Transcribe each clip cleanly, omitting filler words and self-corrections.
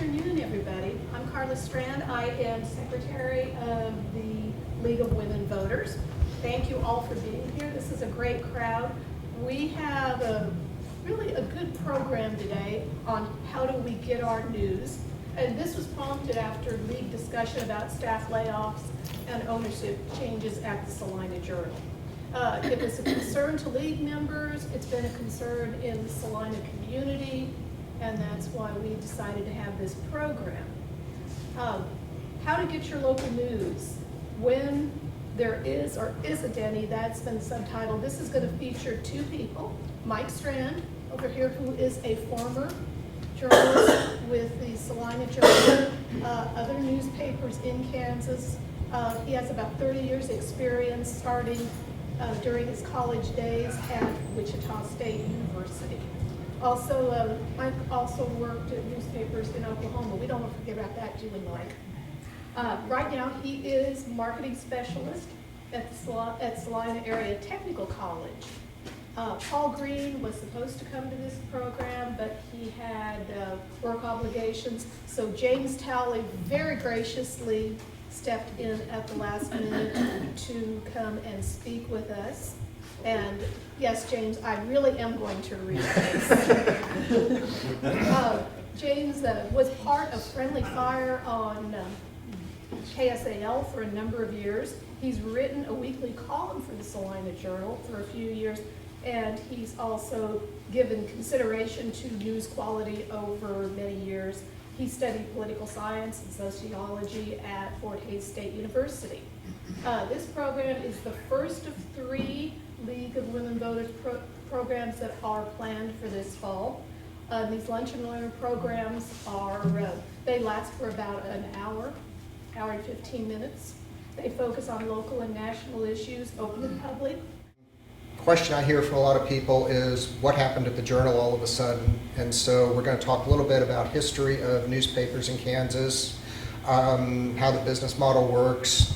afternoon, everybody. I'm Carla Strand. I am Secretary of the League of Women Voters. Thank you all for being here. This is a great crowd. We have really a good program today on how do we get our news. And this was prompted after League discussion about staff layoffs and ownership changes at the Salina Journal. It was a concern to League members. It's been a concern in the Salina community. And that's why we decided to have this program. How to get your local news. When there is or isn't any, that's been subtitled. This is going to feature two people. Mike Strand, over here, who is a former journalist with the Salina Journal, other newspapers in Kansas. He has about 30 years experience starting during his college days at Wichita State University. Also, Mike also worked at newspapers in Oklahoma. We don't want to forget about that, do we, Mike? Right now, he is marketing specialist at Salina Area Technical College. Paul Green was supposed to come to this program, but he had work obligations. So James Talley very graciously stepped in at the last minute to come and speak with us. And yes, James, I really am going to read this. James was part of Friendly Fire on KSAL for a number of years. He's written a weekly column for the Salina Journal for a few years, and he's also given consideration to news quality over many years. He studied political science and sociology at Fort Hays State University. This program is the first of 3 League of Women Voters programs that are planned for this fall. These lunch and learn programs they last for about an hour and 15 minutes. They focus on local and national issues, open to the public. Question I hear from a lot of people is what happened at the Journal all of a sudden, and so we're going to talk a little bit about history of newspapers in Kansas, how the business model works,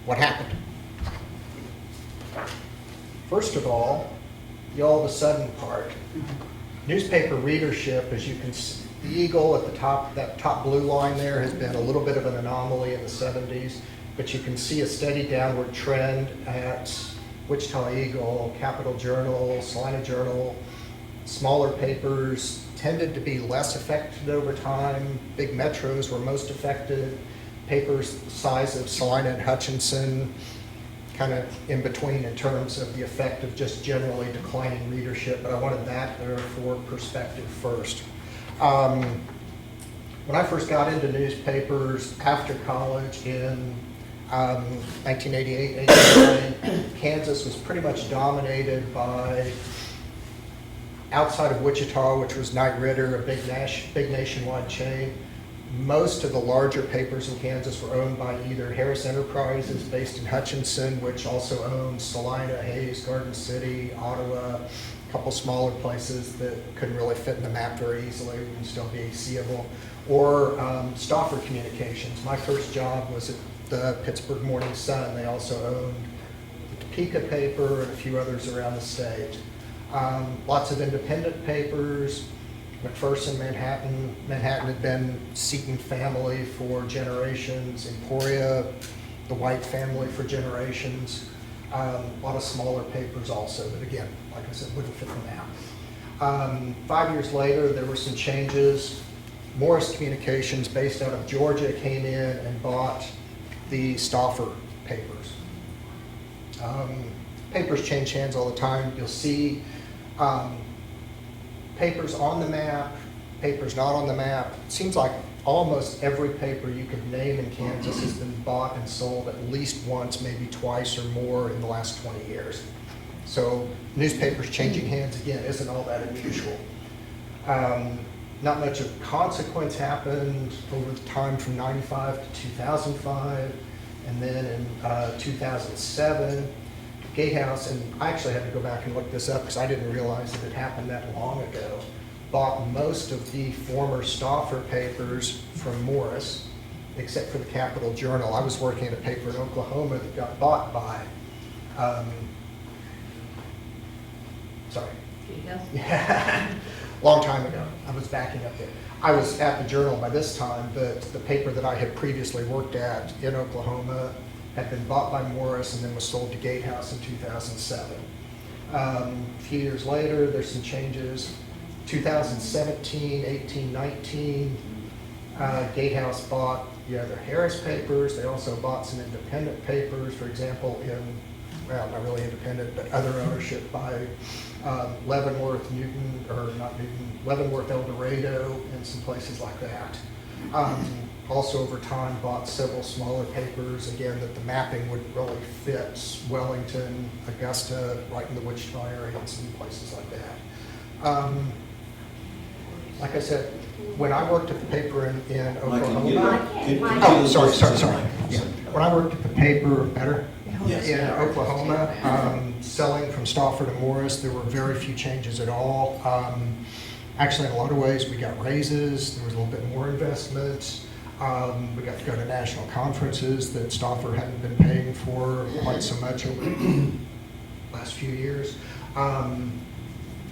what happened. First of all, the all of a sudden part. Newspaper readership, as you can see, the eagle at the top, that top blue line there has been a little bit of an anomaly in the 70s, but you can see a steady downward trend at Wichita Eagle, Capital Journal, Salina Journal. Smaller papers tended to be less affected over time. Big metros were most affected. Papers the size of Salina and Hutchinson, kind of in between in terms of the effect of just generally declining readership, but I wanted that there for perspective first. When I first got into newspapers after college in 1988, 89, Kansas was pretty much dominated by, outside of Wichita, which was Knight Ridder, a big nationwide chain. Most of the larger papers in Kansas were owned by either Harris Enterprises, based in Hutchinson, which also owns Salina, Hays, Garden City, Ottawa, a couple smaller places that couldn't really fit in the map very easily and still be seeable, or Stauffer Communications. My first job was at the Pittsburgh Morning Sun. They also owned the Topeka paper and a few others around the state. Lots of independent papers. McPherson, Manhattan. Manhattan had been Seton family for generations. Emporia, the White family for generations. A lot of smaller papers also, but again, like I said, wouldn't fit the map. 5 years later, there were some changes. Morris Communications, based out of Georgia, came in and bought the Stauffer papers. Papers change hands all the time. You'll see papers on the map, papers not on the map. It seems like almost every paper you could name in Kansas has been bought and sold at least once, maybe twice or more in the last 20 years. So newspapers changing hands, again, isn't all that unusual. Not much of consequence happened over the time from 95 to 2005, and then in 2007, Gatehouse, and I actually had to go back and look this up because I didn't realize it had happened that long ago, bought most of the former Stauffer papers from Morris, except for the Capital Journal. I was working at a paper in Oklahoma that got bought by, sorry. Gatehouse? Yeah, long time ago. I was backing up there. I was at the Journal by this time, but the paper that I had previously worked at in Oklahoma had been bought by Morris and then was sold to Gatehouse in 2007. A few years later, there's some changes. 2017, 18, 19, Gatehouse bought the other Harris papers. They also bought some independent papers, for example, well, not really independent, but other ownership by Leavenworth, Newton, or not Newton, Leavenworth, El Dorado, and some places like that. Also over time bought several smaller papers, again, that the mapping would really fit Wellington, Augusta, right in the Wichita area, and some places like that. Like I said, when I worked at the paper in Oklahoma, oh, sorry. Yeah. When I worked at the paper, better? Yes. In Oklahoma, selling from Stauffer to Morris, there were very few changes at all. Actually, in a lot of ways, we got raises. There was a little bit more investment. We got to go to national conferences that Stauffer hadn't been paying for quite so much over the last few years.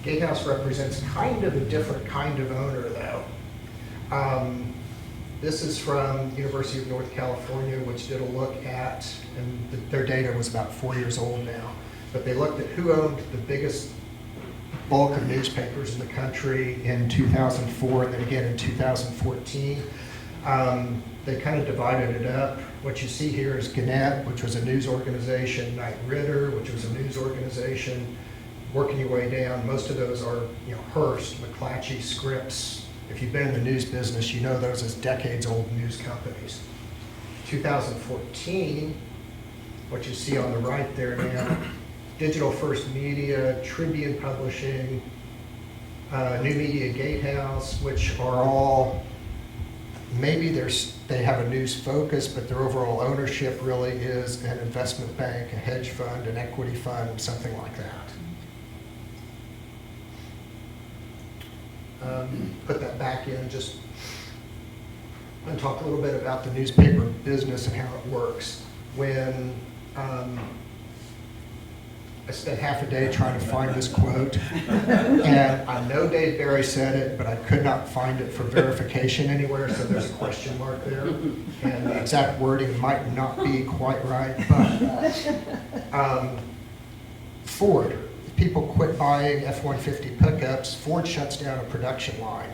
Gatehouse represents kind of a different kind of owner, though. This is from University of North California, which did a look at, and their data was about 4 years old now, but they looked at who owned the biggest bulk of newspapers in the country in 2004 and then again in 2014. They kind of divided it up. What you see here is Gannett, which was a news organization, Knight Ridder, which was a news organization. Working your way down, most of those are, Hearst, McClatchy, Scripps. If you've been in the news business, you know those as decades-old news companies. 2014, what you see on the right there now, Digital First Media, Tribune Publishing, New Media Gatehouse, which are all, maybe they have a news focus, but their overall ownership really is an investment bank, a hedge fund, an equity fund, something like that. Put that back in just and talk a little bit about the newspaper business and how it works. When I spent half a day trying to find this quote, and I know Dave Barry said it, but I could not find it for verification anywhere, so there's a question mark there. And the exact wording might not be quite right, but Ford. People quit buying F-150 pickups, Ford shuts down a production line.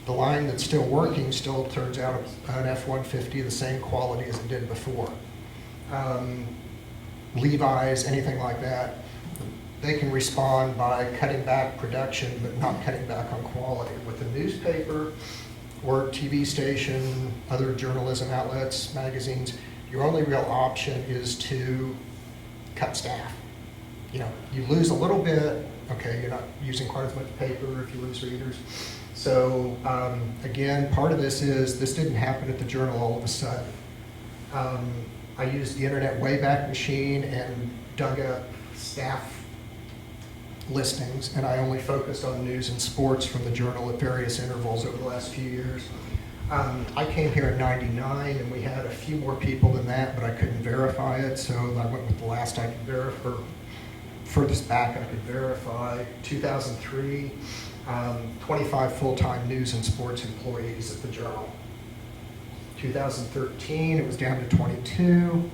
The line that's still working still turns out an F-150 the same quality as it did before. Levi's, anything like that, they can respond by cutting back production but not cutting back on quality. With a newspaper or TV station, other journalism outlets, magazines, your only real option is to cut staff. You lose a little bit, okay, you're not using quite as much paper if you lose readers. So again, part of this didn't happen at the Journal all of a sudden. I used the Internet Wayback Machine and dug up staff listings, and I only focused on news and sports from the Journal at various intervals over the last few years. I came here in '99, and we had a few more people than that, but I couldn't verify it, so I went with the last I could verify. Furthest back I could verify, 2003, 25 full-time news and sports employees at the Journal. 2013, it was down to 22.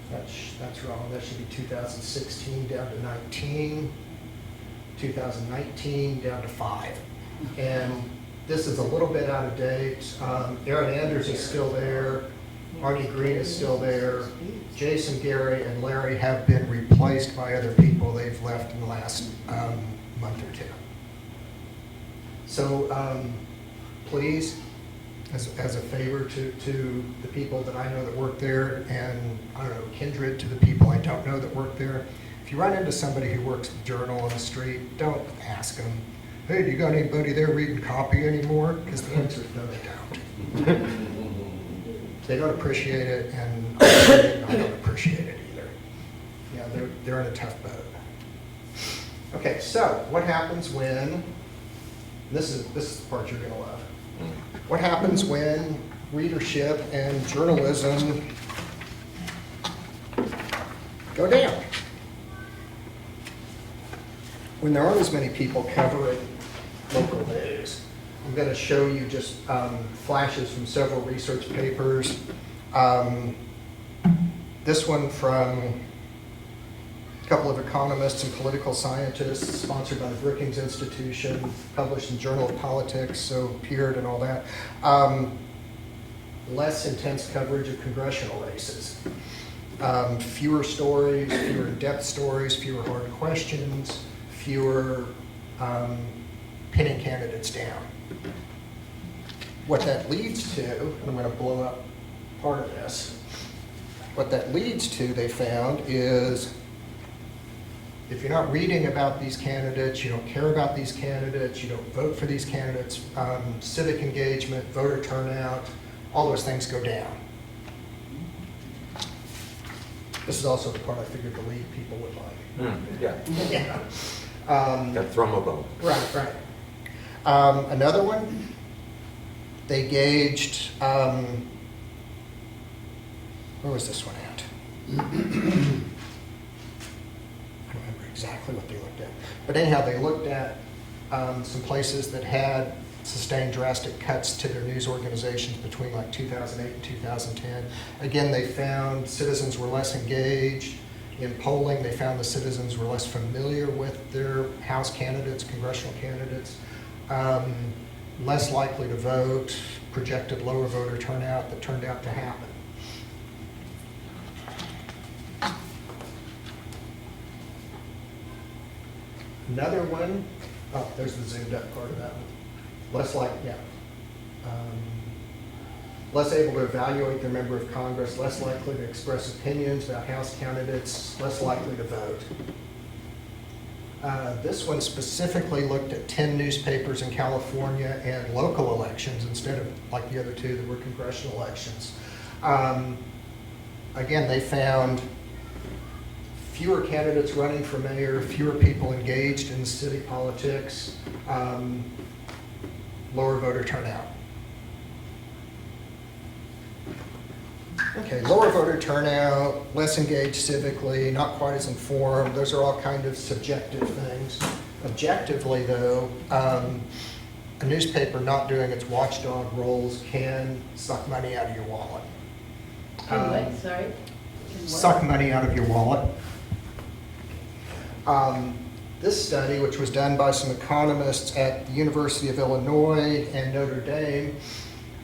That's wrong, that should be 2016, down to 19. 2019, down to 5. And this is a little bit out of date. Aaron Anders is still there. Artie Green is still there. Jason, Gary, and Larry have been replaced by other people. They've left in the last month or two. So please, as a favor to the people that I know that work there, and I don't know, kindred to the people I don't know that work there, if you run into somebody who works at the Journal on the street, don't ask them, hey, do you got anybody there reading copy anymore? Because the answer is no, they don't. They don't appreciate it, and I don't appreciate it either. Yeah, they're in a tough boat. Okay, so what happens when, this is the part you're going to love. What happens when readership and journalism go down? when there aren't as many people covering local news, I'm going to show you just flashes from several research papers. This one from a couple of economists and political scientists, sponsored by the Brookings Institution, published in Journal of Politics, so appeared and all that. Less intense coverage of congressional races. Fewer stories, fewer in-depth stories, fewer hard questions, fewer pinning candidates down. What that leads to, and I'm going to blow up part of this, what that leads to, they found, is if you're not reading about these candidates, you don't care about these candidates, you don't vote for these candidates, civic engagement, voter turnout, all those things go down. This is also the part I figured the lead people would like. Yeah, Yeah. that thrum a bone. Right. Another one, they gauged, where was this one at? I don't remember exactly what they looked at. But anyhow, they looked at some places that had sustained drastic cuts to their news organizations between like 2008 and 2010. Again, they found citizens were less engaged. In polling, they found the citizens were less familiar with their House candidates, congressional candidates, less likely to vote, projected lower voter turnout that turned out to happen. Another one, oh, there's the zoomed up part of that one. Less able to evaluate their member of Congress, less likely to express opinions about House candidates, less likely to vote. This one specifically looked at 10 newspapers in California and local elections instead of like the other two that were congressional elections. Again, they found fewer candidates running for mayor, fewer people engaged in city politics, lower voter turnout. Okay, lower voter turnout, less engaged civically, not quite as informed, those are all kind of subjective things. Objectively though, a newspaper not doing its watchdog roles can suck money out of your wallet. Sorry? Suck money out of your wallet. This study, which was done by some economists at the University of Illinois and Notre Dame,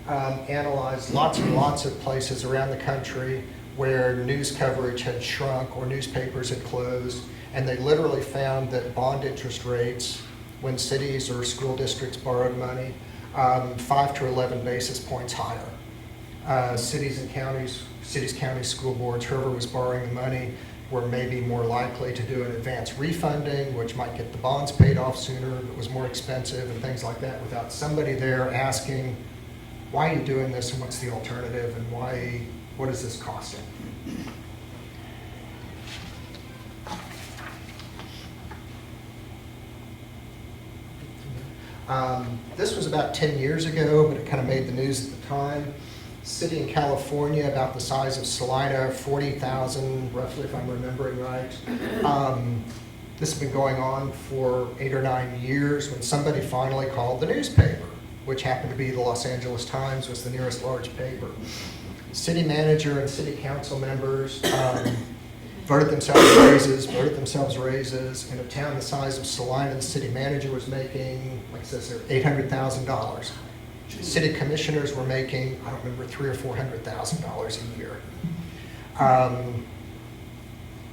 analyzed lots and lots of places around the country where news coverage had shrunk or newspapers had closed, and they literally found that bond interest rates, when cities or school districts borrowed money, 5 to 11 basis points higher. Cities, counties, school boards, whoever was borrowing the money, were maybe more likely to do an advance refunding, which might get the bonds paid off sooner, but was more expensive and things like that, without somebody there asking, why are you doing this and what's the alternative and what is this costing? This was about 10 years ago, but it kind of made the news at the time. City in California, about the size of Salina, 40,000, roughly, if I'm remembering right. This has been going on for 8 or 9 years when somebody finally called the newspaper, which happened to be the Los Angeles Times, was the nearest large paper. City manager and city council members voted themselves raises. In a town the size of Salina, the city manager was making, like it says there, $800,000. City commissioners were making, I don't remember, $300,000 or $400,000 a year.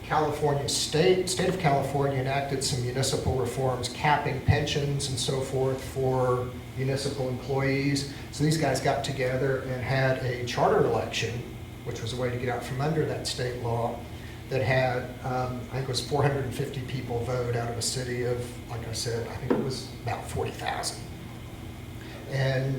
California state of California enacted some municipal reforms capping pensions and so forth for municipal employees. So these guys got together and had a charter election, which was a way to get out from under that state law, that had, I think it was 450 people vote out of a city of, like I said, I think it was about 40,000. And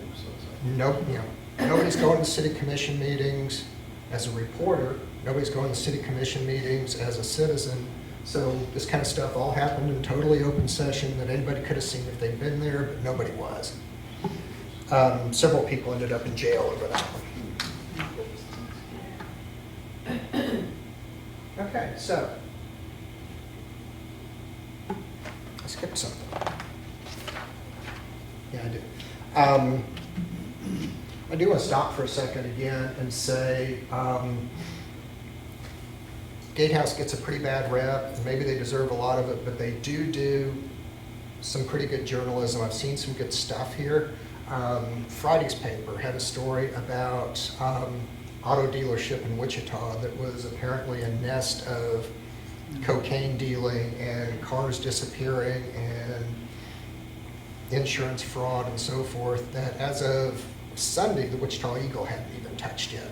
nobody's going to city commission meetings as a reporter. Nobody's going to city commission meetings as a citizen. So this kind of stuff all happened in totally open session that anybody could have seen if they'd been there, but nobody was. Several people ended up in jail over that one. Okay, so I skipped something. Yeah, I did. I do want to stop for a second again and say, Gatehouse gets a pretty bad rep, and maybe they deserve a lot of it, but they do some pretty good journalism. I've seen some good stuff here. Friday's paper had a story about auto dealership in Wichita that was apparently a nest of cocaine dealing and cars disappearing and insurance fraud and so forth, that as of Sunday, the Wichita Eagle hadn't even touched yet.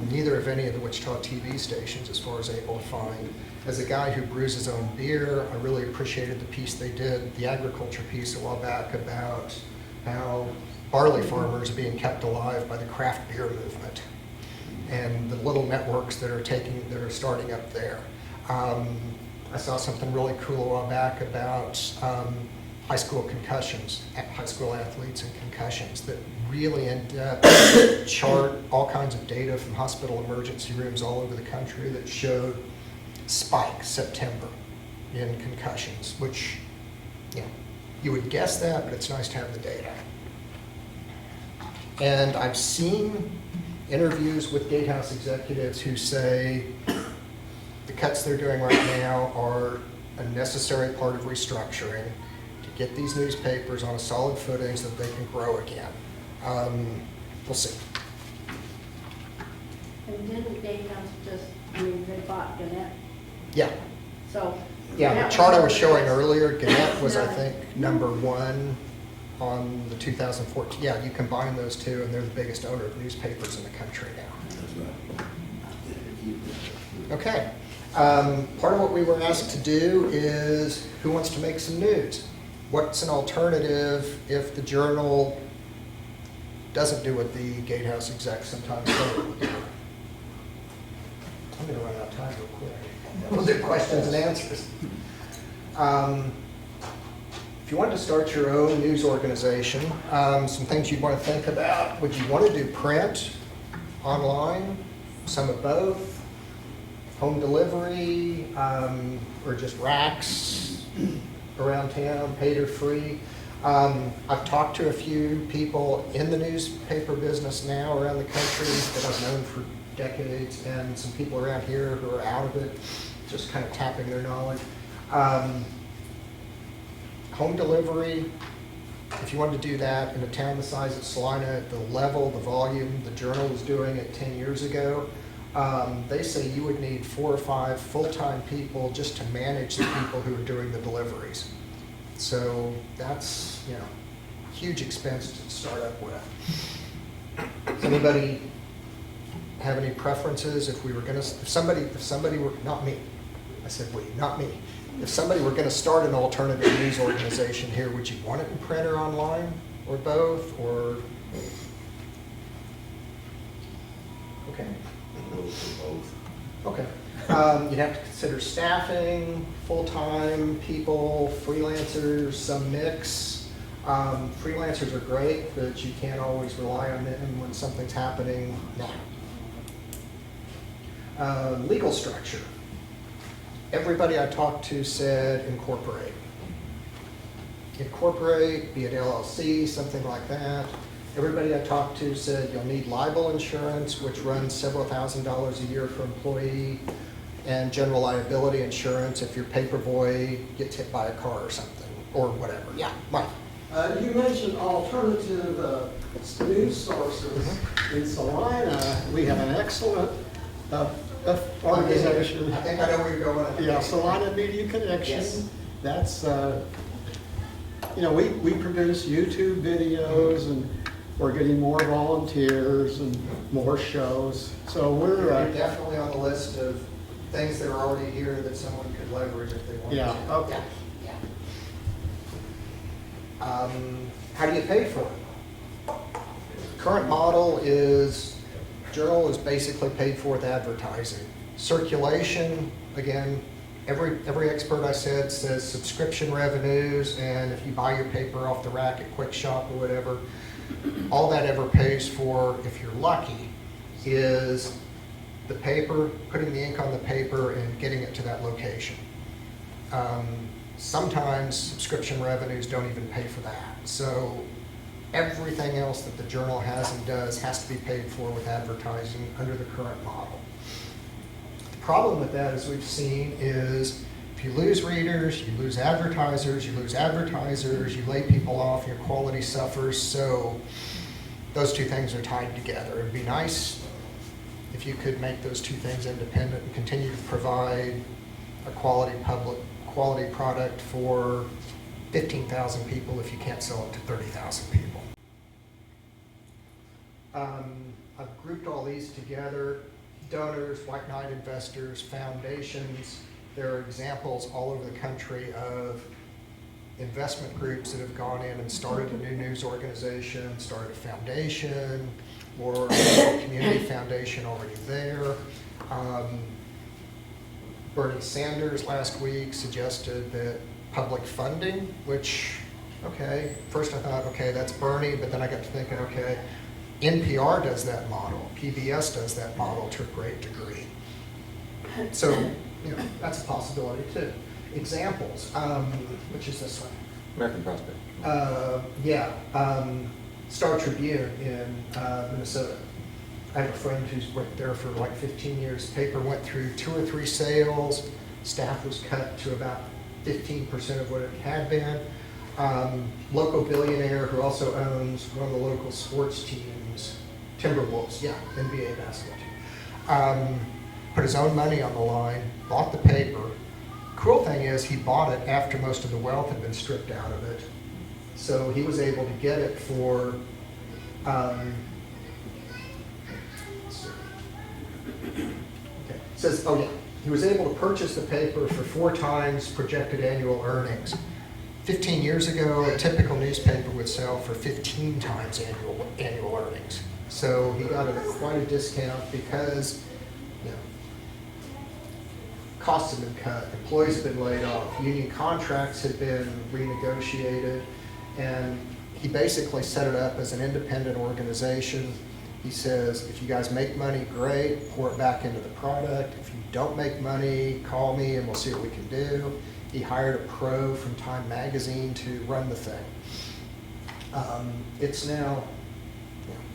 Neither of any of the Wichita TV stations, as far as able to find. As a guy who brews his own beer, I really appreciated the piece they did, the agriculture piece a while back, about how barley farmers are being kept alive by the craft beer movement and the little networks that are starting up there. I saw something really cool a while back about high school concussions, high school athletes and concussions, that really in-depth chart all kinds of data from hospital emergency rooms all over the country that showed spike September in concussions, which, you know, you would guess that, but it's nice to have the data. And I've seen interviews with Gatehouse executives who say the cuts they're doing right now are a necessary part of restructuring to get these newspapers on a solid footing so that they can grow again. We'll see. And didn't Gatehouse just, they bought Gannett, Yeah, so. yeah, that the chart I was was- showing earlier, Gannett was, I No. think, #1 on the 2014. Yeah, you combine those two, and they're the biggest owner of newspapers in the country now. Okay. Part of what we were asked to do is, who wants to make some news? What's an alternative if the Journal doesn't do what the Gatehouse execs sometimes say it will do? I'm going to run out of time real quick. We'll do questions and answers. If you wanted to start your own news organization, some things you'd want to think about. Would you want to do print, online, some of both, home delivery, or just racks around town, paid or free? I've talked to a few people in the newspaper business now around the country that I've known for decades, and some people around here who are out of it, just kind of tapping their knowledge. Home delivery, if you wanted to do that in a town the size of Salina, at the level, the volume the Journal was doing it 10 years ago, they say you would need 4 or 5 full-time people just to manage the people who are doing the deliveries. So that's, you know, huge expense to start up with. Does anybody have any preferences? If we were going to, if somebody were, not me, I said we, not me. If somebody were going to start an alternative news organization here, would you want it in print or online, or both, or? Okay. Okay. You'd have to consider staffing, full-time people, freelancers, some mix. Freelancers are great, but you can't always rely on them when something's happening now. Legal structure. Everybody I talked to said incorporate. Incorporate, be it LLC, something like that. Everybody I talked to said you'll need libel insurance, which runs several $1,000s a year per employee, and general liability insurance if your paper boy gets hit by a car or something, or whatever. Yeah, Mike. You mentioned alternative news sources. In Salina, we have an excellent organization. I think I know where you're going. Yeah, Salina Media Connection. Yes. That's, you know, we produce YouTube videos, and we're getting more volunteers and more shows. So we're, You're definitely on the list of things that are already here that someone could leverage if they wanted Yeah, to. okay. Yeah. How do you pay for it? Current model is, Journal is basically paid for with advertising. Circulation, again, every expert I said says subscription revenues, and if you buy your paper off the rack at Quick Shop or whatever, all that ever pays for, if you're lucky, is the paper, putting the ink on the paper and getting it to that location. sometimes subscription revenues don't even pay for that. So everything else that the Journal has and does has to be paid for with advertising under the current model. The problem with that, as we've seen, is if you lose readers, you lose advertisers, you lay people off, your quality suffers. So those two things are tied together. It'd be nice if you could make those two things independent and continue to provide a quality product for 15,000 people if you can't sell it to 30,000 people. I've grouped all these together: donors, white knight investors, foundations. There are examples all over the country of investment groups that have gone in and started a new news organization, started a foundation, or a community foundation already there. Bernie Sanders last week suggested that public funding, which, okay, first I thought, okay, that's Bernie, but then I got to thinking, okay, NPR does that model, PBS does that model to a great degree. So, you know, that's a possibility too. Examples, which is this one? American Prospect. Star Tribune in Minnesota. I have a friend who's worked there for like 15 years. Paper went through 2 or 3 sales. Staff was cut to about 15% of what it had been. Local billionaire who also owns one of the local sports teams, Timberwolves, NBA basketball team. Put his own money on the line, bought the paper. Cool thing is he bought it after most of the wealth had been stripped out of it. So he was able to get it for, he was able to purchase the paper for 4 times projected annual earnings. 15 years ago, a typical newspaper would sell for 15 times annual earnings. So he got it at quite a discount because, you know, costs have been cut, employees have been laid off, union contracts had been renegotiated, and he basically set it up as an independent organization. He says, if you guys make money, great, pour it back into the product. If you don't make money, call me and we'll see what we can do. He hired a pro from Time Magazine to run the thing. It's now,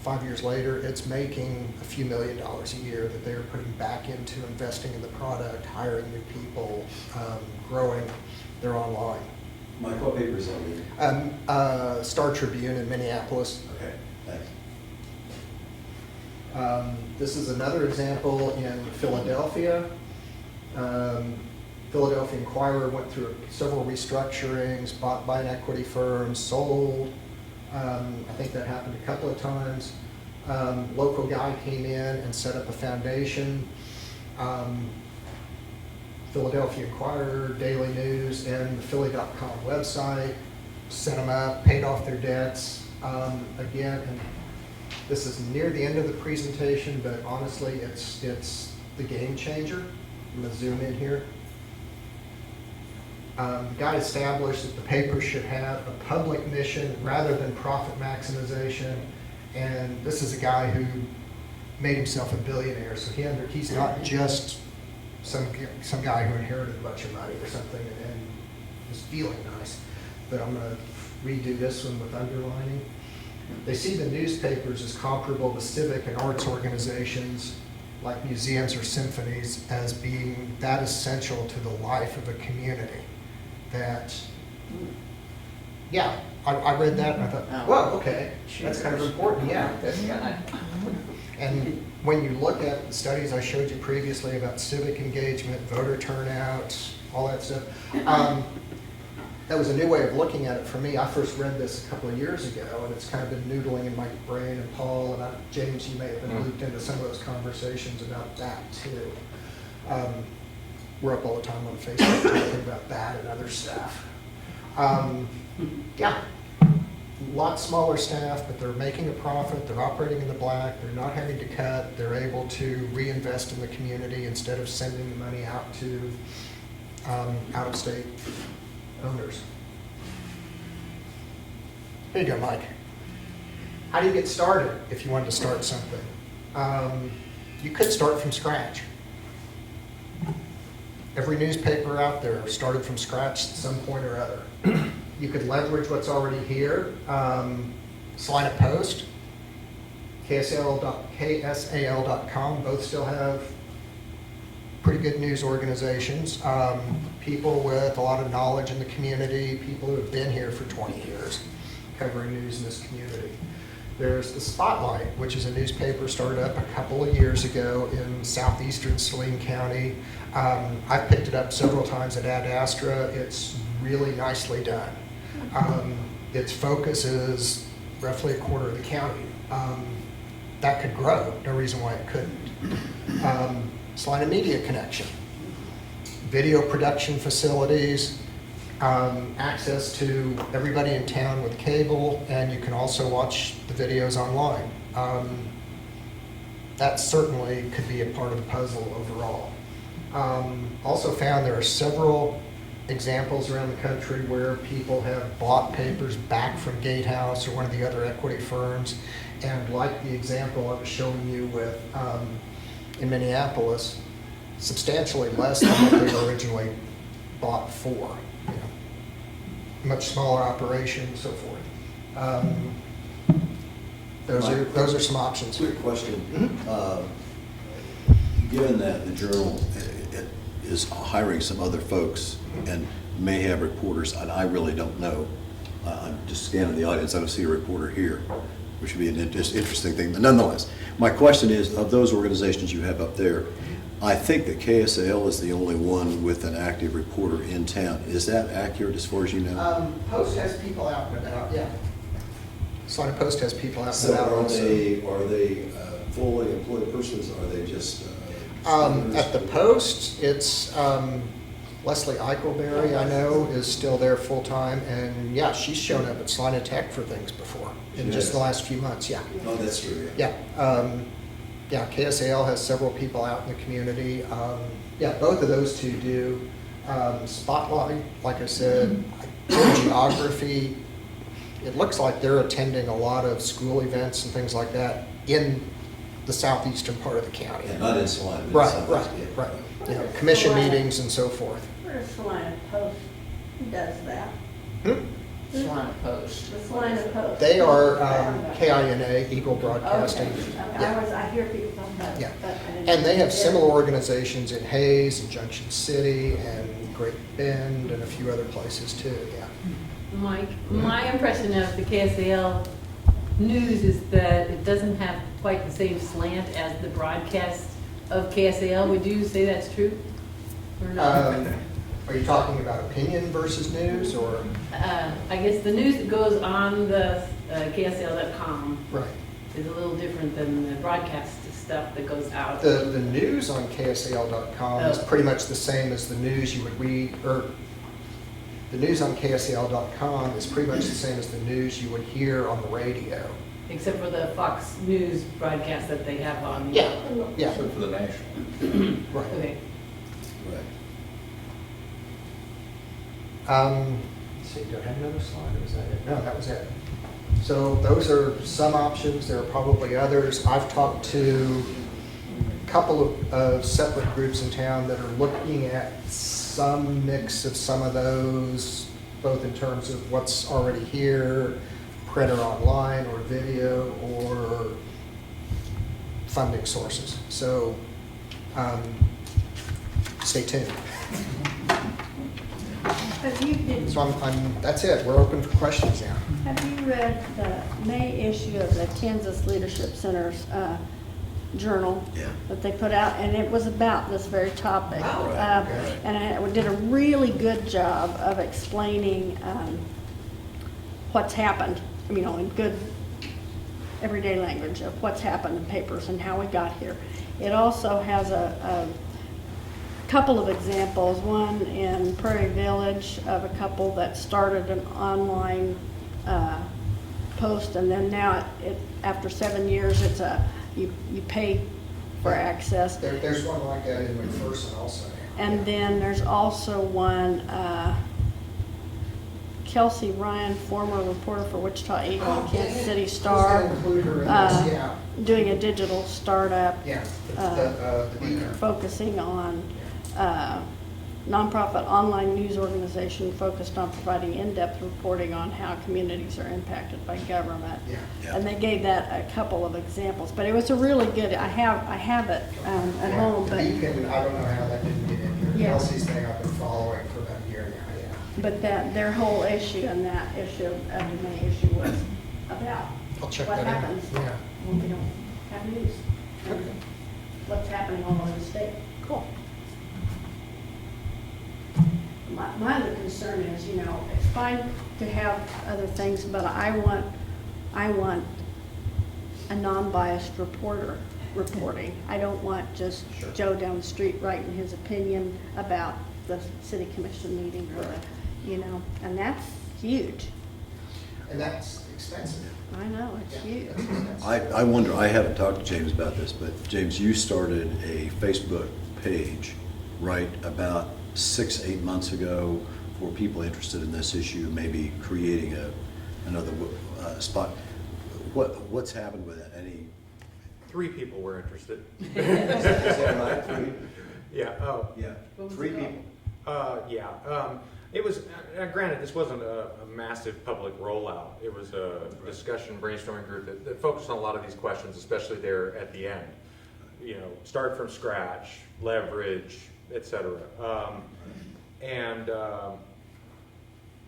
5 years later, it's making a few $1 million a year that they're putting back into investing in the product, hiring new people, growing their online. Mike, what paper is that with? Star Tribune in Minneapolis. Okay, thanks. This is another example in Philadelphia. Philadelphia Inquirer went through several restructurings, bought by an equity firm, sold. I think that happened a couple of times. Local guy came in and set up a foundation. Philadelphia Inquirer, Daily News, and the Philly.com website, set them up, paid off their debts. Again, and this is near the end of the presentation, but honestly, it's the game changer. I'm going to zoom in here. The guy established that the paper should have a public mission rather than profit maximization. And this is a guy who made himself a billionaire, so he's not just some guy who inherited a bunch of money or something and is feeling nice. But I'm going to redo this one with underlining. They see the newspapers as comparable to civic and arts organizations like museums or symphonies as being that essential to the life of a community. That, I read that and I thought, whoa, okay, that's kind of important, yeah. And when you look at the studies I showed you previously about civic engagement, voter turnout, all that stuff, that was a new way of looking at it for me. I first read this a couple of years ago, and it's kind of been noodling in my brain. And Paul and James, you may have been looped into some of those conversations about that too. We're up all the time on Facebook talking about that and other stuff. Lot smaller staff, but they're making a profit. They're operating in the black. They're not having to cut. They're able to reinvest in the community instead of sending the money out to out-of-state owners. Here you go, Mike. How do you get started if you wanted to start something? You could start from scratch. every newspaper out there started from scratch at some point or other. You could leverage what's already here. Salina Post, KSAL.com, both still have pretty good news organizations. People with a lot of knowledge in the community, people who have been here for 20 years covering news in this community. There's the Spotlight, which is a newspaper started up a couple of years ago in southeastern Salina County. I've picked it up several times at Ad Astra. It's really nicely done. Its focus is roughly a quarter of the county. That could grow, no reason why it couldn't. Salina Media Connection, video production facilities, access to everybody in town with cable, and you can also watch the videos online. That certainly could be a part of the puzzle overall. Also found there are several examples around the country where people have bought papers back from Gatehouse or one of the other equity firms, and like the example I was showing you with in Minneapolis, substantially less than what they originally bought for. You know, much smaller operation and so forth. Those are some options. Quick question. Given that the Journal is hiring some other folks and may have reporters, and I really don't know, I'm just scanning the audience, I don't see a reporter here, which would be an interesting thing. But nonetheless, my question is, of those organizations you have up there, I think that KSAL is the only one with an active reporter in town. Is that accurate as far as you know? Post has people out and about, yeah. Salina Post has people out and So about are also. they fully employed persons, or are they just? At the Post, it's Leslie Eichelberry, I know, is still there full-time, and yeah, she's shown up at Salina Tech for things before, in She just has? the last few months, yeah. Oh, that's true. Yeah, yeah, KSAL has several people out in the community. Yeah, both of those two do. Spotlight, like I said, geography, it looks like they're attending a lot of school events and things like that in the southeastern part of the county. Yeah, not in Salina. but in Right, Southeast, right, yeah. right. You know, commission meetings and so forth. Where's Salina Post? Who does that? Salina Post. The Salina Post. They are Who's that? KINA, Eagle Broadcasting. Okay. Yeah. I hear people talking about Yeah. it, but I didn't. And they have similar organizations in Hayes and Junction City and Great Bend and a few other places too, yeah. Mike, my impression of the KSAL news is that it doesn't have quite the same slant as the broadcast of KSAL. Would you say that's true or not? Are you talking about opinion versus news or? I guess the news that goes on the KSAL.com Right. is a little different than the broadcast stuff that goes out. The news on KSAL.com is Oh. pretty much the same as the news you would read, or the news on KSAL.com is pretty much the same as the news you would hear on the radio. Except for the Fox News broadcast that they have on. Yeah, yeah, Except for the national. right. Okay. Right. Let's see, do I have another slide or was that it? No, that was it. So those are some options. There are probably others. I've talked to a couple of separate groups in town that are looking at some mix of some of those, both in terms of what's already here, print or online, or video, or funding sources. So stay tuned. Have you, So that's it. We're open for questions now. have you read the May issue of the Kansas Leadership Center's journal Yeah. that they put out? And it was about this very topic. Oh, right, okay. And it did a really good job of explaining what's happened, you know, in good everyday language of what's happened in papers and how we got here. It also has a couple of examples, one in Prairie Village of a couple that started an online post, and then now after 7 years, it's you pay for access. There's one like that in McPherson also. And then there's also one, Kelsey Ryan, former reporter for Wichita Eagle and Kansas City Star, I was gonna include her in this, yeah. doing a digital startup, Yeah, the beacon. focusing on nonprofit online news organization focused on providing in-depth reporting on how communities are impacted by government. Yeah. Yeah. And they gave that a couple of examples, but it was a really good, I have it at Yeah, home, the but. Beacon, I don't know how that didn't get in here. Yeah. Elsie's thing I've been following for about a year now, yeah. But that, their whole issue and that issue, the main issue was about I'll check what that out. happens Yeah. when we don't have news. And what's happening all over the state. Cool. My other concern is, you know, it's fine to have other things, but I want a non-biased reporter reporting. I don't want just Sure. Joe down the street writing his opinion about the city commission meeting or, you know, and that's huge. And that's expensive. I know, it's Yeah, huge. that's expensive. I wonder, I haven't talked to James about this, but James, you started a Facebook page, right, about 6, 8 months ago for people interested in this issue, maybe creating another spot. What's happened with that? Any? 3 people were interested. Is that right? 3? Yeah, oh, Yeah, What was 3 it called? people. yeah. It was, granted, this wasn't a massive public rollout. It was a discussion brainstorming group that focused on a lot of these questions, especially there at the end. You know, start from scratch, leverage, et cetera.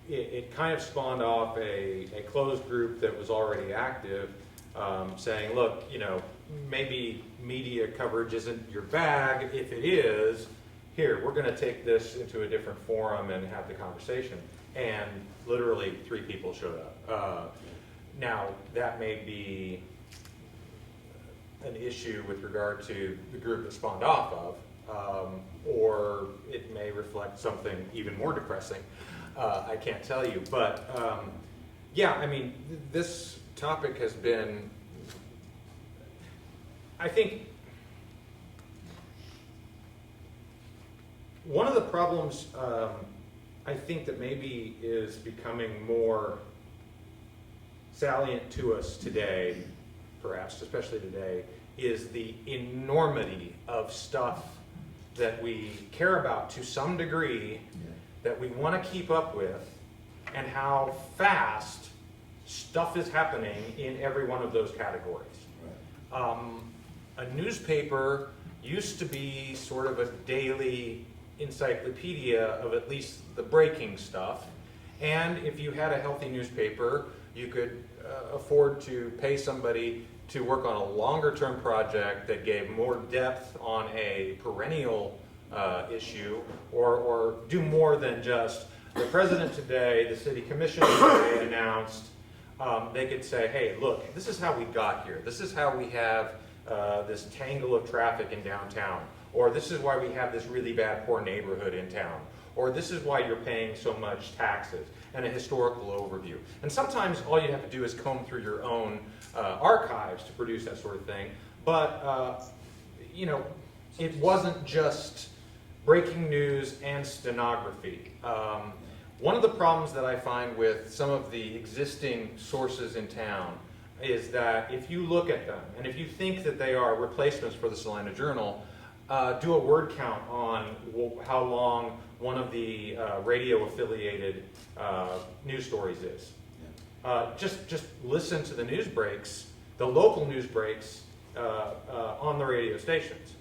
It kind of spawned off a closed group that was already active, saying, look, you know, maybe media coverage isn't your bag. If it is, here, we're going to take this into a different forum and have the conversation. And literally 3 people showed up. Now, that may be an issue with regard to the group it spawned off of, or it may reflect something even more depressing. I can't tell you, but yeah, I mean, this topic has been, I think, one of the problems I think that maybe is becoming more salient to us today, perhaps especially today, is the enormity of stuff that we care about to some degree, that we want to keep up with, and how fast stuff is happening in every one of those categories. A newspaper used to be sort of a daily encyclopedia of at least the breaking stuff, and if you had a healthy newspaper, you could afford to pay somebody to work on a longer term project that gave more depth on a perennial issue, or do more than just the president today, the city commission today announced. They could say, hey, look, this is how we got here. This is how we have this tangle of traffic in downtown. Or this is why we have this really bad poor neighborhood in town. Or this is why you're paying so much taxes, and a historical overview. And sometimes all you have to do is comb through your own archives to produce that sort of thing. But, you know, it wasn't just breaking news and stenography. One of the problems that I find with some of the existing sources in town is that if you look at them, and if you think that they are replacements for the Salina Journal, do a word count on how long one of the radio-affiliated news stories is. Just listen to the news breaks, the local news breaks on the radio stations.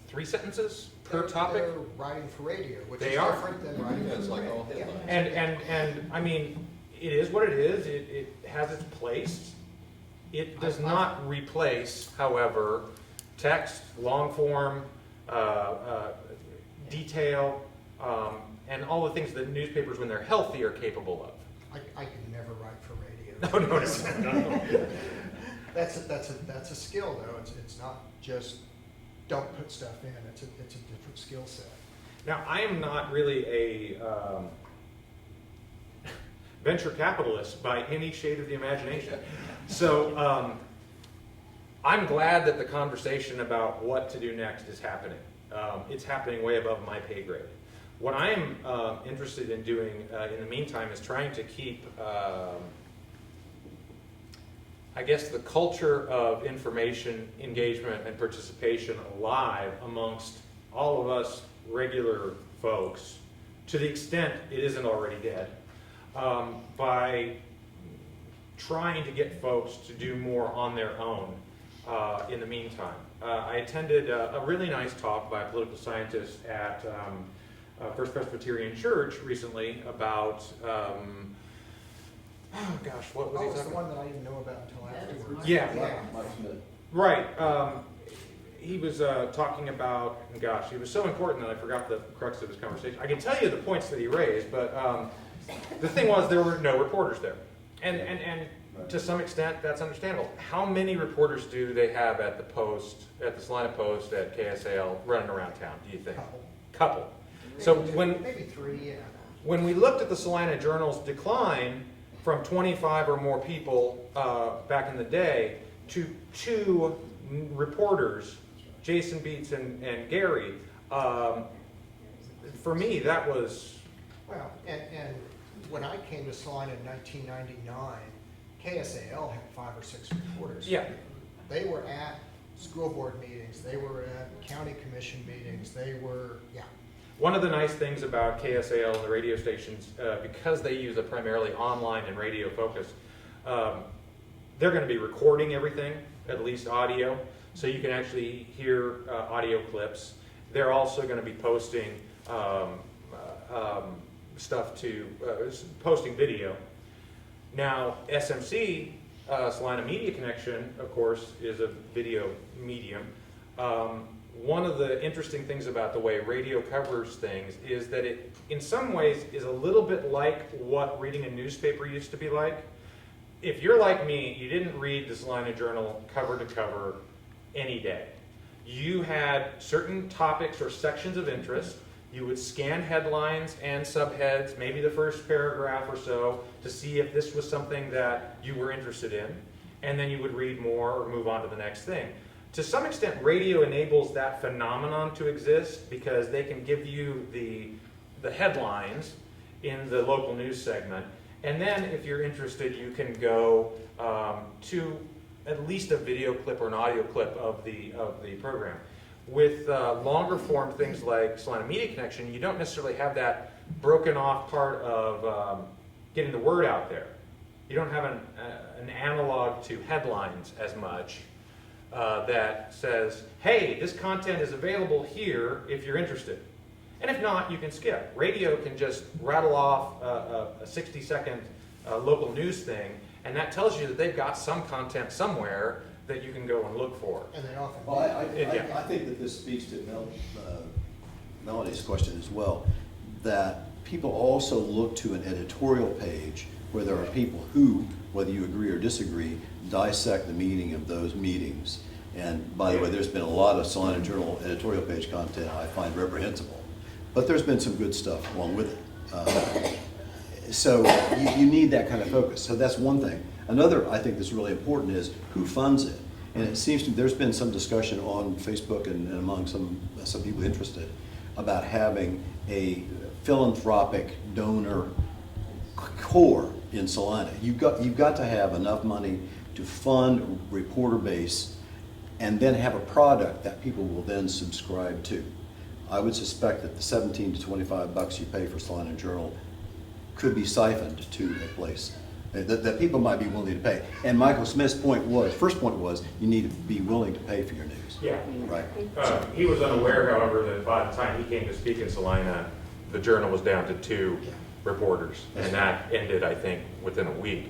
3 sentences per topic. They're writing for radio, which They is are. different than writing for radio. And I mean, it is what it is. It has its place. It does not replace, however, text, long form, detail, and all the things that newspapers, when they're healthy, are capable of. I could never write for radio. No. That's a skill though. It's not just don't put stuff in. It's a different skill set. Now, I am not really a venture capitalist by any shade of the imagination. So I'm glad that the conversation about what to do next is happening. It's happening way above my pay grade. What I am interested in doing in the meantime is trying to keep, I guess, the culture of information, engagement, and participation alive amongst all of us regular folks, to the extent it isn't already dead, by trying to get folks to do more on their own in the meantime. I attended a really nice talk by a political scientist at First Presbyterian Church recently about, oh gosh, what was he Oh, it's the talking one about? that I didn't know about until afterwards. Yeah. Mike Smith. Right. He was talking about, gosh, he was so important that I forgot the crux of his conversation. I can tell you the points that he raised, but the thing was there were no reporters there. And to some extent, that's understandable. How many reporters do they have at the Post, at the Salina Post, at KSAL, running around town, do you think? Couple. So Maybe 3, yeah. when we looked at the Salina Journal's decline from 25 or more people back in the day to 2 reporters, Jason Beats and Gary, for me, that was... Well, and when I came to Salina in 1999, KSAL had 5 or 6 reporters. Yeah. They were at school board meetings, they were at county commission meetings, they were, yeah. One of the nice things about KSAL and the radio stations, because they use a primarily online and radio focus, they're going to be recording everything, at least audio, so you can actually hear audio clips. They're also going to be posting stuff to, posting video. Now, SMC, Salina Media Connection, of course, is a video medium. One of the interesting things about the way radio covers things is that it, in some ways, is a little bit like what reading a newspaper used to be like. If you're like me, you didn't read the Salina Journal cover to cover any day. You had certain topics or sections of interest. You would scan headlines and subheads, maybe the first paragraph or so, to see if this was something that you were interested in, and then you would read more or move on to the next thing. To some extent, radio enables that phenomenon to exist because they can give you the headlines in the local news segment, and then if you're interested, you can go to at least a video clip or an audio clip of the program. With longer form things like Salina Media Connection, you don't necessarily have that broken off part of getting the word out there. You don't have an analog to headlines as much that says, hey, this content is available here if you're interested. And if not, you can skip. Radio can just rattle off a 60-second local news thing, and that tells you that they've got some content somewhere that you can go and look for. And they often Well, Yeah. I think that this speaks to Melody's question as well, that people also look to an editorial page where there are people who, whether you agree or disagree, dissect the meaning of those meetings. And by the way, there's been a lot of Salina Journal editorial page content I find reprehensible, but there's been some good stuff along with it. So you need that kind of focus. So that's one thing. Another, I think, that's really important is who funds it. And it seems to me there's been some discussion on Facebook and among some people interested about having a philanthropic donor core in Salina. You've got to have enough money to fund reporter base and then have a product that people will then subscribe to. I would suspect that the 17 to 25 bucks you pay for Salina Journal could be siphoned to a place that people might be willing to pay. And Michael Smith's first point was, you need to be willing to pay for your news. Yeah. Right. He was unaware, however, that by the time he came to speak in Salina, the Journal was down to 2 reporters, and that ended, I think, within a week.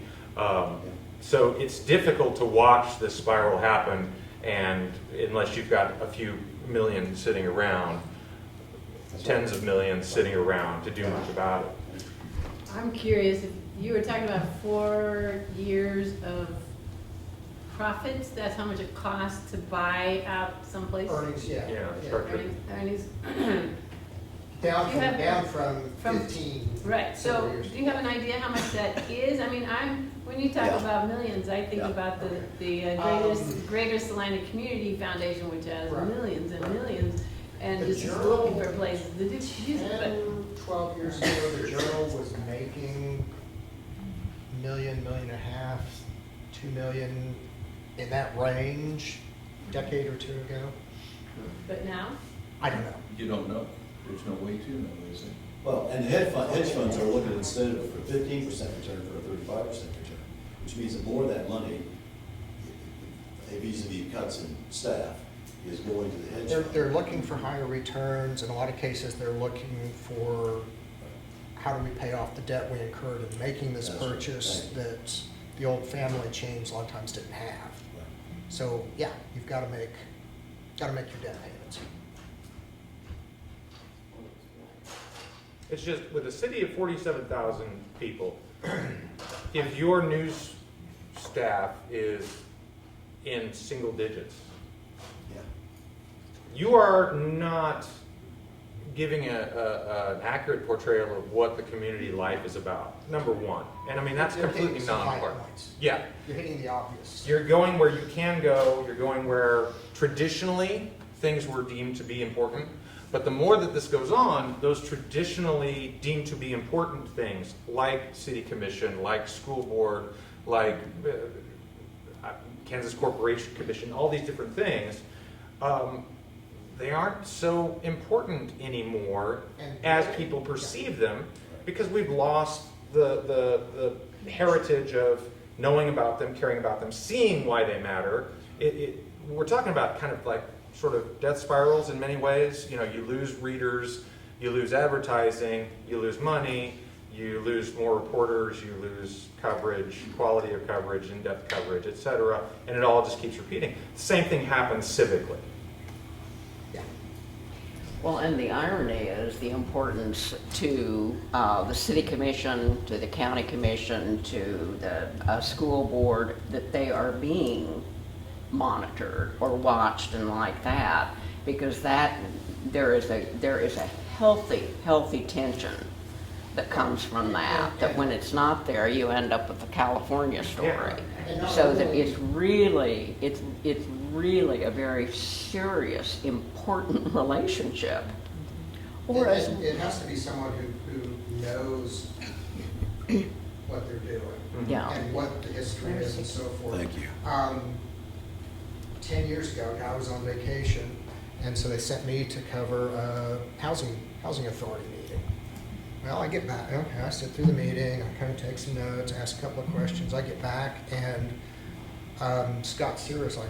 So it's difficult to watch this spiral happen, and unless you've got a few million sitting around, tens of millions sitting around to do much about it. I'm curious, if you were talking about 4 years of profits, that's how much it costs to buy out someplace? earnings, yeah. Yeah, start to- Earnings. Down You from, have- down from from- 15. Right, so several years do you have an idea how much that is? I mean, when you talk Yeah. about millions, I think Yeah. about the Greater Salina Community Foundation, which has Right. millions and millions, and The just is Journal- looking for places to use it, but 10, 12 years ago, the Journal was making $1.5 million, $2 million, in that range, a decade or 2 ago. now? I don't know. You don't know. There's no way to know, is there? Well, and hedge funds are looking instead of a 15% return for a 35% return, which means that more of that money, vis-a-vis cuts in staff, is going to the hedge fund. They're looking for higher returns. In a lot of cases, they're looking for how do we pay off the debt we incurred in making this That's right. purchase Thank you. that the old family chains a lot of times didn't have. Right. So, yeah, you've got to make your debt payments. It's just, with a city of 47,000 people, if your news staff is in single digits, Yeah. you are not giving an accurate portrayal of what the community life is about, number one. And I mean, that's You're hitting completely some high non-part. points. Yeah, You're hitting the obvious. you're going where you can go, you're going where traditionally things were deemed to be important. But the more that this goes on, those traditionally deemed to be important things, like city commission, like school board, like Kansas Corporation Commission, all these different things, they aren't so important anymore as people perceive them, because we've lost the heritage of knowing about them, caring about them, seeing why they matter. We're talking about kind of like sort of death spirals in many ways. You know, you lose readers, you lose advertising, you lose money, you lose more reporters, you lose coverage, quality of coverage, in-depth coverage, et cetera, and it all just keeps repeating. The same thing happens civically. Yeah. Well, and the irony is the importance to the city commission, to the county commission, to the school board, that they are being monitored or watched and like that, because that there is a healthy tension that comes from that when it's not there, you end up with the California story. So that it's really a very serious, important relationship. Or it has to be someone who knows what they're doing. Yeah. And what the history is and so forth. Thank you. 10 years ago, a guy was on vacation, and so they sent me to cover a housing authority meeting. Well, I get back, okay, I sit through the meeting, I kind of take some notes, ask a couple of questions. I get back, and Scott Sear's like,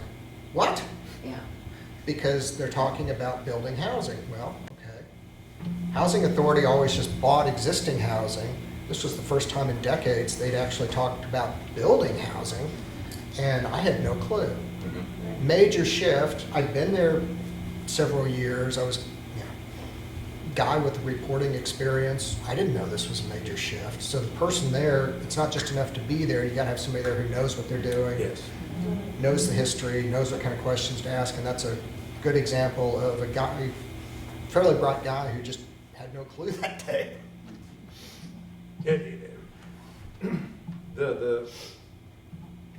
what? Yeah. Because they're talking about building housing. Well, okay. Housing authority always just bought existing housing. This was the first time in decades they'd actually talked about building housing, and I had no clue. Major shift. I'd been there several years. I was guy with reporting experience. I didn't know this was a major shift. So the person there, it's not just enough to be there. You got to have somebody there who knows what they're doing, Yes. knows the history, knows what kind of questions to ask, and that's a good example of a guy, fairly bright guy who just had no clue that day.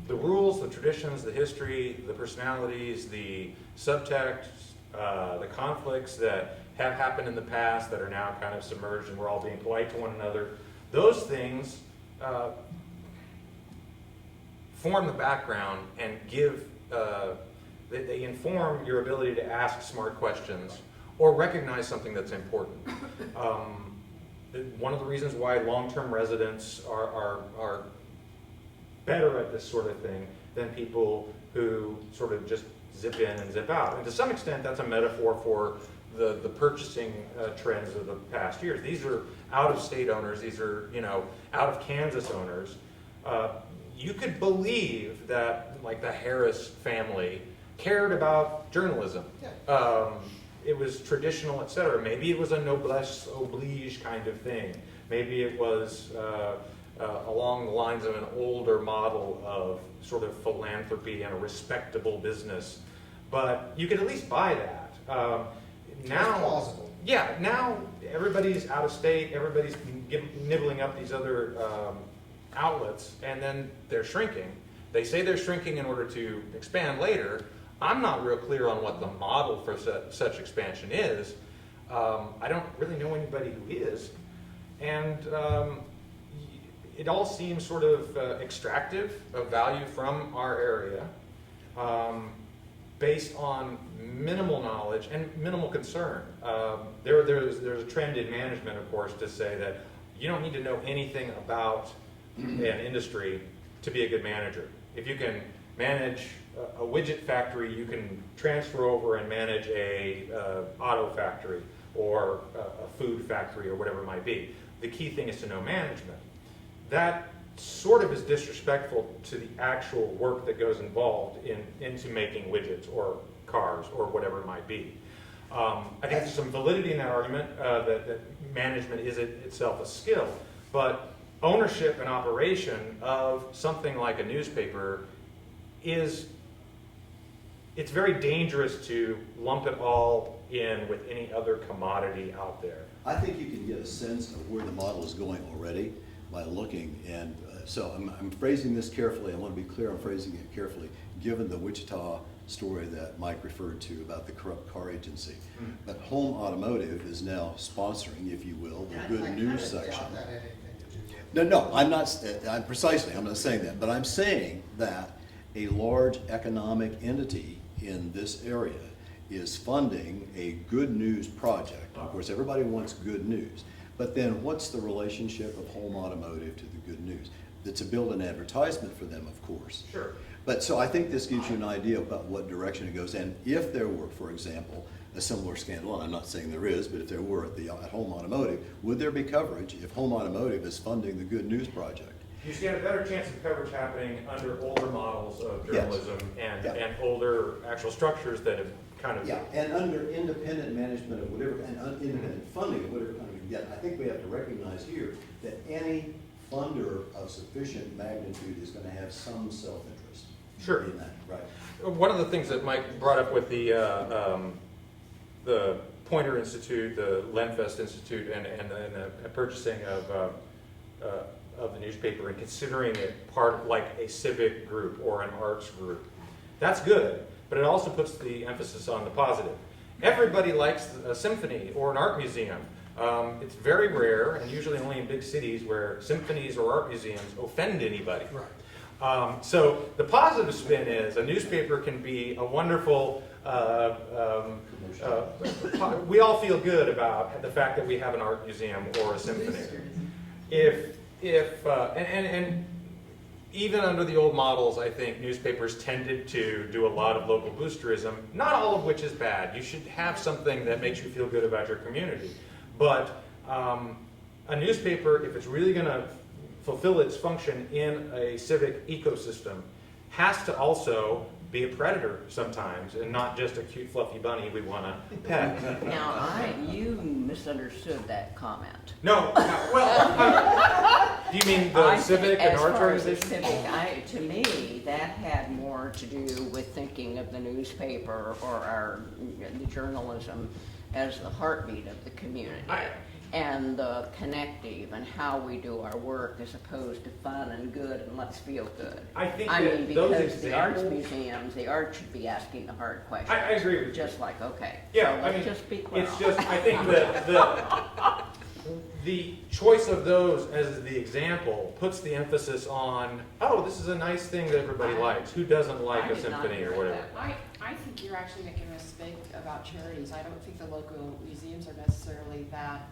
The rules, the traditions, the history, the personalities, the subtext, the conflicts that have happened in the past that are now kind of submerged and we're all being polite to one another, those things form the background and give, they inform your ability to ask smart questions or recognize something that's important. One of the reasons why long-term residents are better at this sort of thing than people who sort of just zip in and zip out. And to some extent, that's a metaphor for the purchasing trends of the past years. These are out-of-state owners. These are, out-of-Kansas owners. You could believe that, like, the Harris family cared about journalism. Yeah. It was traditional, et cetera. Maybe it was a noblesse oblige kind of thing. Maybe it was along the lines of an older model of sort of philanthropy and a respectable business. But you could at least buy that. Now, It's plausible. yeah, now everybody's out of state, everybody's nibbling up these other outlets, and then they're shrinking. They say they're shrinking in order to expand later. I'm not real clear on what the model for such expansion is. I don't really know anybody who is. And it all seems sort of extractive of value from our area. based on minimal knowledge and minimal concern. There's a trend in management, of course, to say that you don't need to know anything about an industry to be a good manager. If you can manage a widget factory, you can transfer over and manage a auto factory or a food factory or whatever it might be. The key thing is to know management. That sort of is disrespectful to the actual work that goes involved into making widgets or cars or whatever it might be. I think there's some validity in that argument that management is itself a skill, but ownership and operation of something like a newspaper it's very dangerous to lump it all in with any other commodity out there. I think you can get a sense of where the model is going already by looking, and so I'm phrasing this carefully. I want to be clear, I'm phrasing it carefully, given the Wichita story that Mike referred to about the corrupt car agency. But Home Automotive is now sponsoring, if you will, the good news section. No, I'm not saying that, but I'm saying that a large economic entity in this area is funding a good news project. Of course, everybody wants good news. But then what's the relationship of Home Automotive to the good news? To build an advertisement for them, of course. Sure. But so I think this gives you an idea about what direction it goes. And if there were, for example, a similar scandal, and I'm not saying there is, but if there were at Home Automotive, would there be coverage if Home Automotive is funding the Good News Project? You stand a better chance of coverage happening under older models of journalism and older actual structures that have kind of... Yeah, and under independent management of whatever, and independent funding of whatever kind of, yet I think we have to recognize here that any funder of sufficient magnitude is going to have some self-interest. Sure. In that, right? One of the things that Mike brought up with the Pointer Institute, the Lenfest Institute, and the purchasing of the newspaper and considering it part like a civic group or an arts group. That's good, but it also puts the emphasis on the positive. Everybody likes a symphony or an art museum. It's very rare, and usually only in big cities, where symphonies or art museums offend anybody. Right. So the positive spin is a newspaper can be a wonderful, we all feel good about the fact that we have an art museum or a symphony. And even under the old models, I think newspapers tended to do a lot of local boosterism, not all of which is bad. You should have something that makes you feel good about your community. But a newspaper, if it's really going to fulfill its function in a civic ecosystem, has to also be a predator sometimes, and not just a cute fluffy bunny we want to pet. Now, you misunderstood that comment. No, do you mean the civic and arts organization? To me, that had more to do with thinking of the newspaper or the journalism as the heartbeat of the community. And the connective and how we do our work as opposed to fun and good and let's feel good. I think because the arts museums, the art should be asking the hard questions. I agree with you. Just like, okay, Yeah, so let's just be clear. It's just, I think that the choice of those as the example puts the emphasis on, oh, this is a nice thing that everybody likes. Who doesn't like a symphony or whatever? I think you're actually making a mistake about charities. I don't think the local museums are necessarily that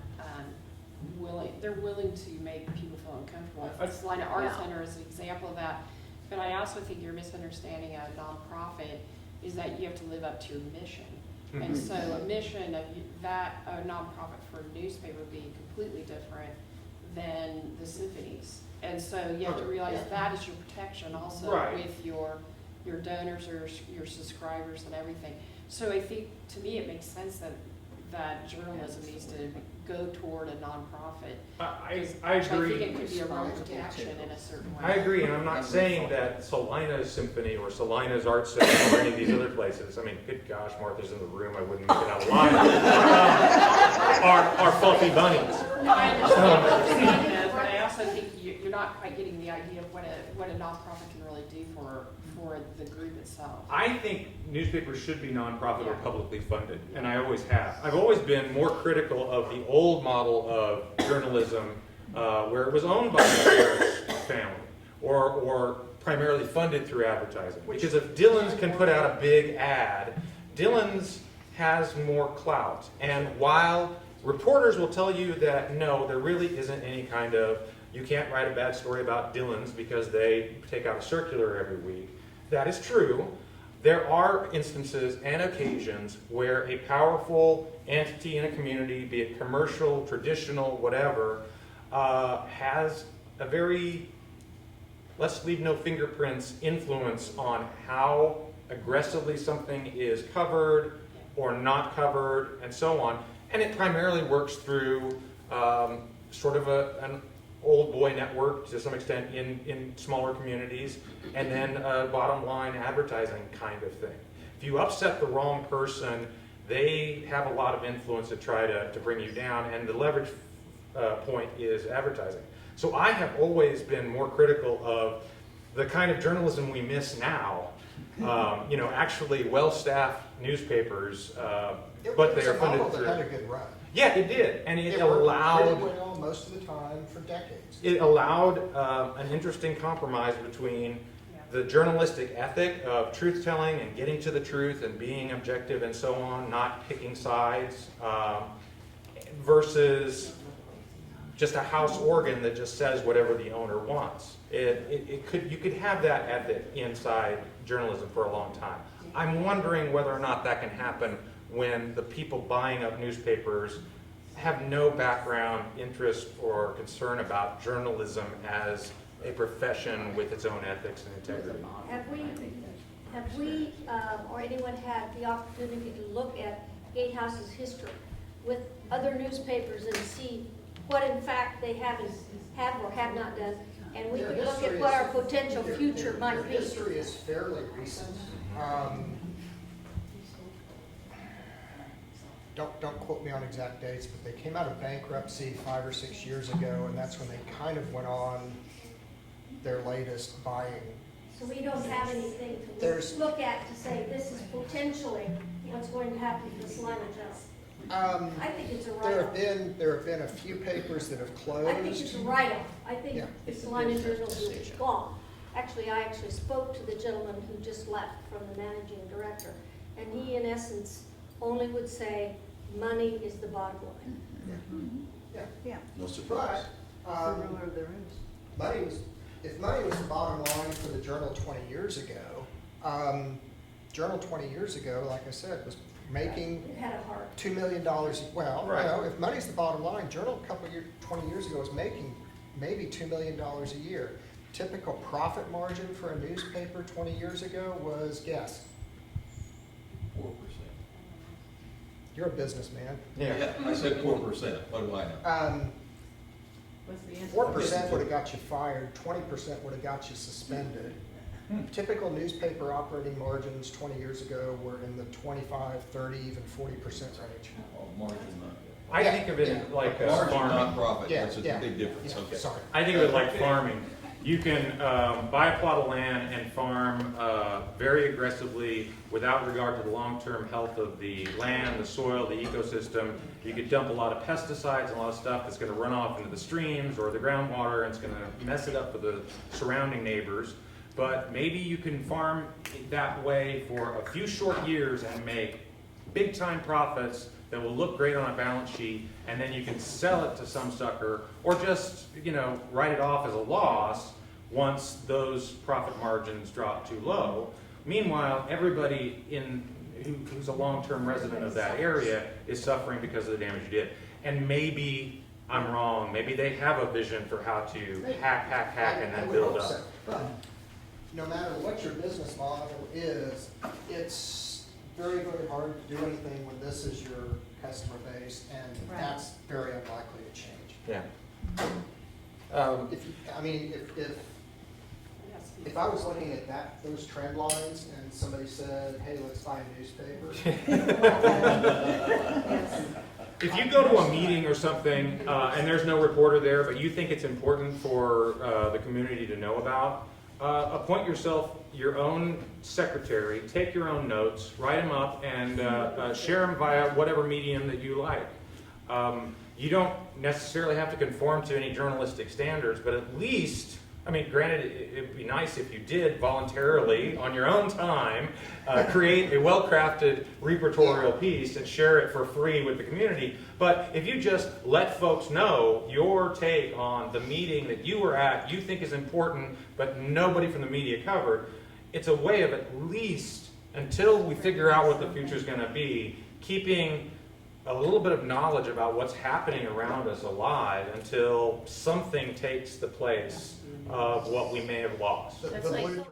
willing. They're willing to make people feel uncomfortable. Salina Art Center is an example of that. But I also think you're misunderstanding a nonprofit is that you have to live up to your mission. Mm-hmm. And so a mission of that, a nonprofit for a newspaper would be completely different than the symphonies. And so you have to realize that is your protection also with your donors or your subscribers and everything. So I think, to me, it makes sense that journalism needs to go toward a nonprofit. I agree. I think it could be a real protection in a certain way. I agree, and I'm not saying that Salina's Symphony or Salina's Art Center or any of these other places, I mean, good gosh, Martha's in the room, I wouldn't make it out alive, are fluffy bunnies. No, I understand that, but I also think you're not quite getting the idea of what a nonprofit can really do for the group itself. I think newspapers should be nonprofit or publicly funded, and I always have. I've always been more critical of the old model of journalism where it was owned by the Harris family or primarily funded through advertising. Because if Dillon's can put out a big ad, Dillon's has more clout. And while reporters will tell you that no, there really isn't any kind of, you can't write a bad story about Dillon's because they take out a circular every week, that is true. There are instances and occasions where a powerful entity in a community, be it commercial, traditional, whatever, has a very, let's leave no fingerprints, influence on how aggressively something is covered or not covered and so on. And it primarily works through sort of an old boy network to some extent in smaller communities, and then a bottom line advertising kind of thing. If you upset the wrong person, they have a lot of influence to try to bring you down, and the leverage point is advertising. So I have always been more critical of the kind of journalism we miss now. Actually well-staffed newspapers, but they are funded through. It had a good run. Yeah, it did, and it worked allowed. pretty well most of the time for decades. It allowed an interesting compromise between the journalistic ethic of truth-telling and getting to the truth and being objective and so on, not picking sides, versus just a house organ that just says whatever the owner wants. You could have that ethic inside journalism for a long time. I'm wondering whether or not that can happen when the people buying up newspapers have no background, interest, or concern about journalism as a profession with its own ethics and integrity. Have we, or anyone had the opportunity to look at Gatehouse's history with other newspapers and see what in fact they have or have not done? And we could look at what our potential future might Their be. history is fairly recent. Don't quote me on exact dates, but they came out of bankruptcy 5 or 6 years ago, and that's when they kind of went on their latest buying. So we don't have anything to There's- look at to say this is potentially what's going to happen to the Salina Journal. I think it's a write-off. There have been a few papers that have closed. I think it's a write-off. I think Yeah. the Salina Journal is gone. Actually, I spoke to the gentleman who just left from the managing director, and he in essence only would say, money is the bottom line. Yeah. No surprise. But, if money was the bottom line for the Journal 20 years ago, Journal 20 years ago, like I said, was making It had a heart. $2 million. Well, Right. if money's the bottom line, Journal 20 years ago was making maybe $2 million a year. Typical profit margin for a newspaper 20 years ago was, guess. 4%. You're a businessman. Yeah. I said 4%, what do I know? What's the answer? 4% would have got you fired, 20% would have got you suspended. Typical newspaper operating margins 20 years ago were in the 25, 30, even 40% range. Oh, margin, I Yeah, think of it yeah. like margin, not farming. profit, Yeah, that's a yeah, big difference, yeah, okay. sorry. I think of it like farming. You can buy a plot of land and farm very aggressively without regard to the long-term health of the land, the soil, the ecosystem. You could dump a lot of pesticides and a lot of stuff that's going to run off into the streams or the groundwater, and it's going to mess it up for the surrounding neighbors. But maybe you can farm it that way for a few short years and make big-time profits that will look great on a balance sheet, and then you can sell it to some sucker, or just, write it off as a loss once those profit margins drop too low. Meanwhile, everybody who's a long-term resident of that area is suffering because of the damage you did. And maybe I'm wrong. Maybe they have a vision for how to hack, and I then would build hope up. so. But no matter what your business model is, it's very, very hard to do anything when this is your customer base, and Right. that's very unlikely to change. Yeah. If I was looking at those trend lines and somebody said, hey, let's buy a newspaper. If you go to a meeting or something and there's no reporter there, but you think it's important for the community to know about, appoint yourself your own secretary, take your own notes, write them up, and share them via whatever medium that you like. You don't necessarily have to conform to any journalistic standards, but at least I mean, granted, it'd be nice if you did voluntarily, on your own time, create a well-crafted repertorial piece and share it for free with the community. But if you just let folks know your take on the meeting that you were at, you think is important, but nobody from the media covered, it's a way of at least, until we figure out what the future is going to be, keeping a little bit of knowledge about what's happening around us alive until something takes the place of what we may have lost. The That's like- blue-